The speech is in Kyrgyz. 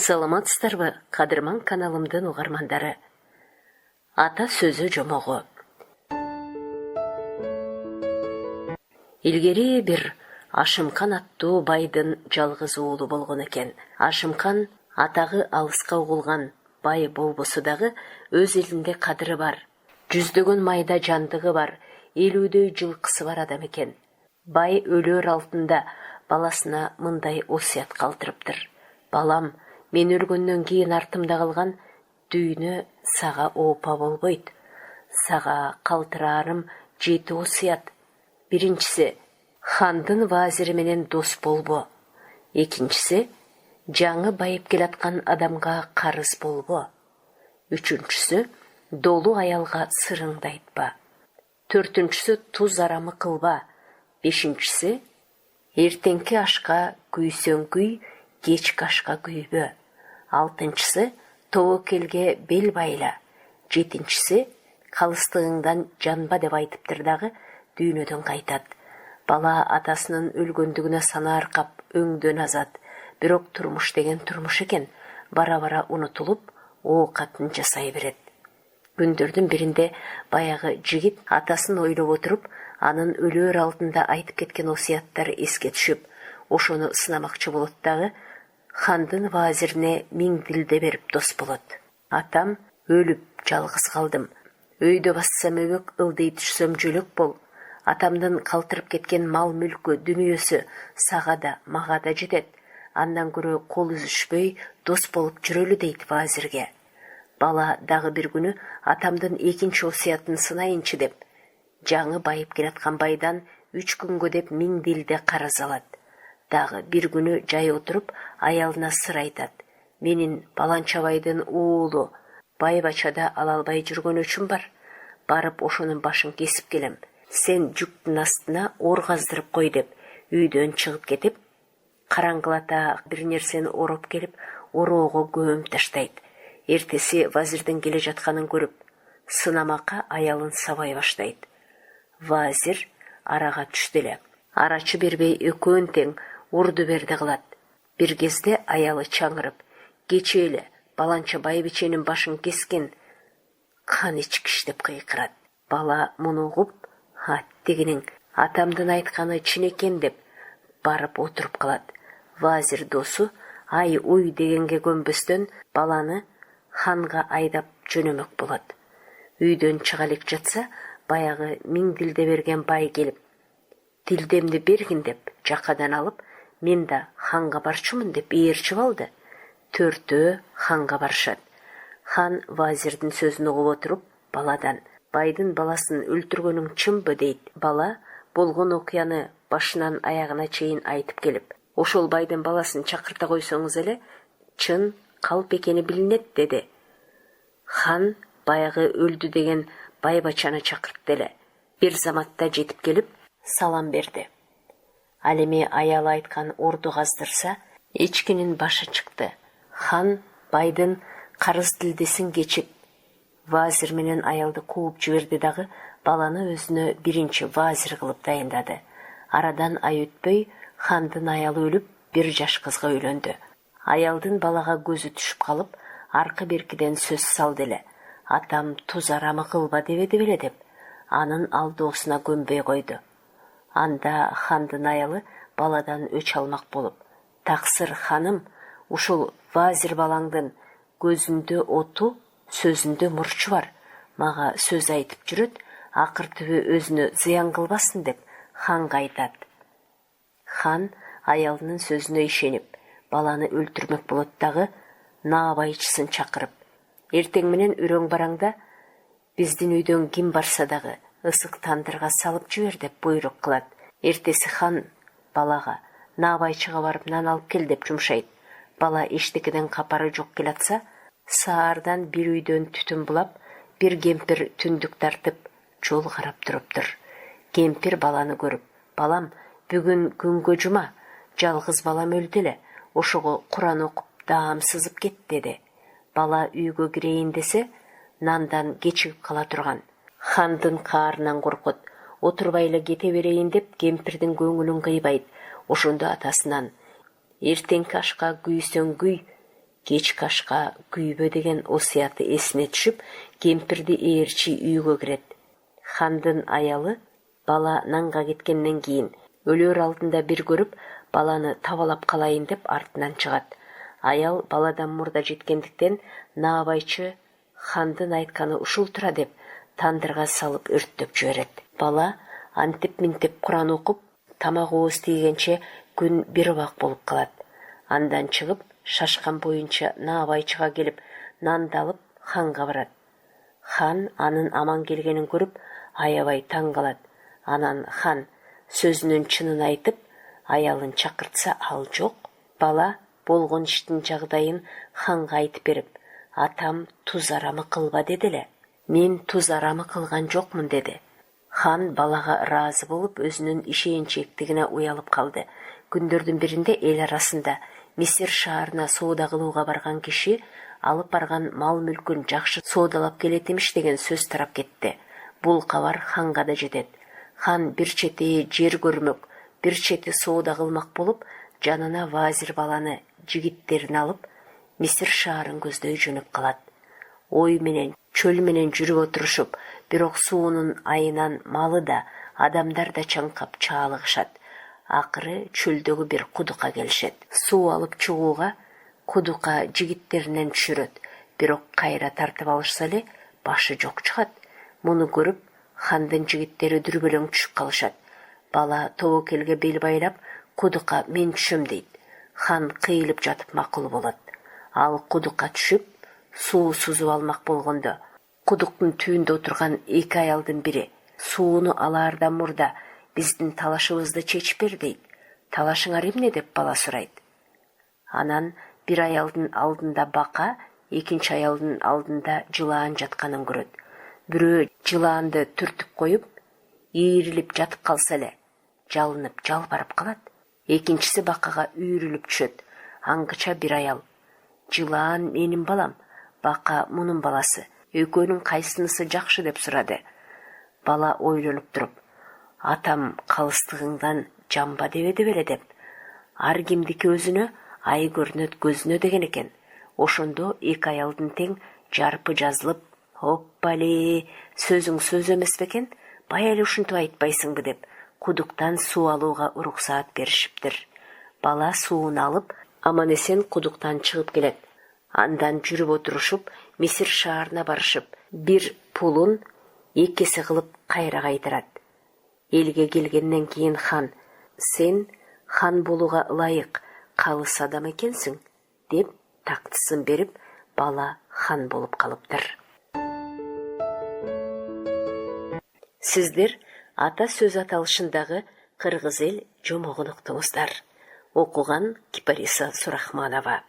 Саламатсыздарбы, кадырман каналымдын угармандары. Ата сөзү жомогу. Илгери бир Ашымкан аттуу байдын жалгыз уулу болгон экен. Ашымкан атагы алыска угулган бай болбосо дагы өз элинде кадыры бар. Жүздөгөн майда жандыгы бар, 50дөй жылкысы бар адам экен. Бай өлөр алдында баласына мындай осуят калтырыптыр. Балам, мен өлгөндөн кийин артымда калган дүйнө сага оопа болбойт. Сага калтыраарым 7 осуят. Биринчиси, хандын вазири менен дос болбо. Экинчиси, жаңы байып келаткан адамга карыз болбо. Үчүнчүсү, долу аялга сырыңды айтпа. Төртүнчүсү, туз арамы кылба. Бешинчиси, эртеңки ашка күйсөң күй, кечки ашка күйбө. Алтынчысы, тобокелге бел байла. Жетинчisi, калыстыгыңдан жанба деп айтыптыр дагы дүйнөдөн кайтат. Бала атасынын өлгөндүгүнө сана аркап өңдөн азат. Бирок турмуш деген турмуш экен, бара-бара унутулуп, оокатын жасай берет. Күндөрдүн биринде баягы жигит атасын ойлоп отуруп, анын өлөр алдында айтып кеткен осуяттары эске түшүп, ошону сынамакчы болот дагы хандын вазирине миң дилде берип дос болот. Атам, өлүп жалгыз калдым. Өйдө бассам өбөк, ылдый түшсөм жөлөк бол. Атамдын калтырып кеткен мал мүлкү, дүнүйөсү сага да, мага да жетет. Андан көрө кол үзүшпөй дос болуп жүрөлү дейт вазирге. Бала дагы бир күнү атамдын экинчи осуятын сынайынчы деп, жаңы байып келаткан байдан 3 күнгө деп 1000 дилде карыз алат. Дагы бир күнү жай отуруп, аялына сыр айтат. Менин баланча байдын уулу байбачада ала албай жүргөн өчүм бар. Барып ошонун башын кесип келем. Сен жүктүн астына ор каздырып кой деп, үйдөн чыгып кетип, караңгылата бир нерсени ороп келип, ороого көмүп таштайт. Эртеси вазирдин келе жатканын көрүп, сынамакка аялын сабай баштайт. Вазир арага түштү эле. Арачы бербей экөөн тең урду берди кылат. Бир кезде аялы чаңырып, кече эле баланча байбиченин башын кескен, кан ичкич деп кыйкырат. Бала муну угуп, тигинин атамдын айтканы чын экен деп барып отуруп калат. Вазир досу ай уй дегенге көнбөстөн баланы ханга айдап жөнөмөк болот. Үйдөн чыга элек жатса, баягы 1000 дилде берген бай келип, дилдемди бергин деп жакадан алып, мен да ханга барчумун деп ээрчип алды. Төртөө ханга барышат. Хан вазирдин сөзүн угуп отуруп, баладан, байдын баласын өлтүргөнүң чынбы дейт. Бала болгон окуяны башынан аягына чейин айтып келип, ошол байдын баласын чакырта койсоңуз эле, чын калп экени билинет деди. Хан баягы өлдү деген байбачаны чакыртты эле. Бир заматта жетип келип, салам берди. Ал эми аялы айткан орду каздырса, эчкинин башы чыкты. Хан байдын карыз дилдесин кечип, вазир менен аялды кууп жиберди дагы баланы өзүнө биринчи вазир кылып дайындады. Арадан ай өтпөй хандын аялы өлүп, 1 жаш кызга үйлөндү. Аялдын балага көзү түшүп калып, аркы беркиден сөз салды эле. Атам туз арамы кылба дебеди беле деп, анын алдоосуна көнбөй койду. Анда хандын аялы баладан өч алмак болуп, таксыр ханым, ушул вазир балаңдын көзүндө оту, сөзүндө мурчу бар. Мага сөз айтып жүрөт, акыр түбү өзүнө зыян кылбасын деп ханга айтат. Хан аялынын сөзүнө ишенип, баланы өлтүрмөк болот дагы наабайчысын чакырып, эртең менен үрөң бараңда биздин үйдөн ким барса дагы ысык тандырга салып жибер деп буйрук кылат. Эртеси хан балага наабайчыга барып нан алып кел деп жумшайт. Бала эчтекеден капары жок келатса, саардан бир үйдөн түтүн булап, бир кемпир түндүк тартып жол карап туруптур. Кемпир баланы көрүп, балам, бүгүн күнгө жума, жалгыз балам өлдү эле, ошого Куран окуп даам сызып кет деди. Бала үйгө кирейин десе, нандан кечигип кала турган. Хандын каарынан коркот, отурбай эле кете берейин деп кемпирдин көңүлүн кыйбайт. Ошондо атасынан, эртеңки ашка күйсөң күй, Кечки ашка күйбө деген осуяты эсине түшүп, кемпирди ээрчи үйгө кирет. Хандын аялы бала нанга кеткенден кийин өлөр алдында бир көрүп, баланы табалап калайын деп артынан чыгат. Аял баладан мурда жеткендиктен наабайчы хандын айтканы ушул тура деп тандырга салып өрттөп жиберет. Бала антип-минтип Куран окуп, тамак ооз тийгенче күн бир убак болуп калат. Андан чыгып, шашкан боюнча наабайчыга келип, нанды алып ханга барат. Хан анын аман келгенин көрүп, аябай таң калат. Анан хан сөзүнүн чынын айтып, аялын чакыртса ал жок. Бала болгон иштин жагдайын ханга айтып берип, атам туз арамы кылба деди эле. Мен туз арамы кылган жокмун деди. Хан балага ыраазы болуп, өзүнүн ишенчектигине уялып калды. Күндөрдүн биринде эл арасында Мисир шаарына соода кылууга барган киши алып барган мал-мүлкүн жакшы соодалап келет имиш деген сөз тарап кетти. Бул кабар ханга да жетет. Хан бир чети жер көрмөк, бир чети соода кылмак болуп, жанына вазир баланы, жигиттерин алып, Мисир шаарын көздөй жөнөп калат. Ой менен, чөл менен жүрүп отурушуп, бирок суунун айынан малы да, адамдар да чаңкап чаалыгышат. Акыры чөлдөгү бир кудукка келишет. Суу алып чыгууга кудукка жигиттеринен түшүрөт, бирок кайра тартып алышса эле башы жок чыгат. Муну көрүп, хандын жигиттери дүрбөлөң түшүп калышат. Бала тобокелге бел байлап, кудукка мен түшөм дейт. Хан кыйылып жатып макул болот. Ал кудукка түшүп, суу сузуп алмак болгондо, кудуктун түбүндө отурган эки аялдын бири сууну алаардан мурда биздин талашыбызды чечип бер дейт. Талашыңар эмне деп бала сурайт. Анан бир аялдын алдында бака, экинчи аялдын алдында жылаан жатканын көрөт. Бирөө жылаанды түртүп коюп, ийрилип жатып калса эле, жалынып жалбарып калат. Экинчиси бакага үйрүлүп түшөт. Аңгыча бир аял: "Жылаан менин балам, бака мунун баласы. Экөөнүн кайсынысы жакшы?" деп сурады. Бала ойлонуп туруп: "Атам калыстыгыңдан жамба дебеди беле" деп. Ар кимдики өзүнө, ай көрүнөт көзүнө деген экен. Ошондо эки аялдын тең жарпы жазылып, "Оппали, сөзүң сөз эмес бекен, бай эле ушинтип айтпайсыңбы" деп кудуктан суу алууга уруксаат беришиптир. Бала сууну алып, аман эсен кудуктан чыгып келет. Андан жүрүп отурушуп, Мисир шаарына барышып, бир пулун эки эсе кылып кайра кайтарат. Элге келгенден кийин хан: "Сен хан болууга ылайык, калыс адам экенсиң" деп тактысын берип, бала хан болуп калыптыр. Сиздер ата сөз аталышындагы кыргыз эл жомогун уктуңуздар. Окуган Кипариса Сурахманова.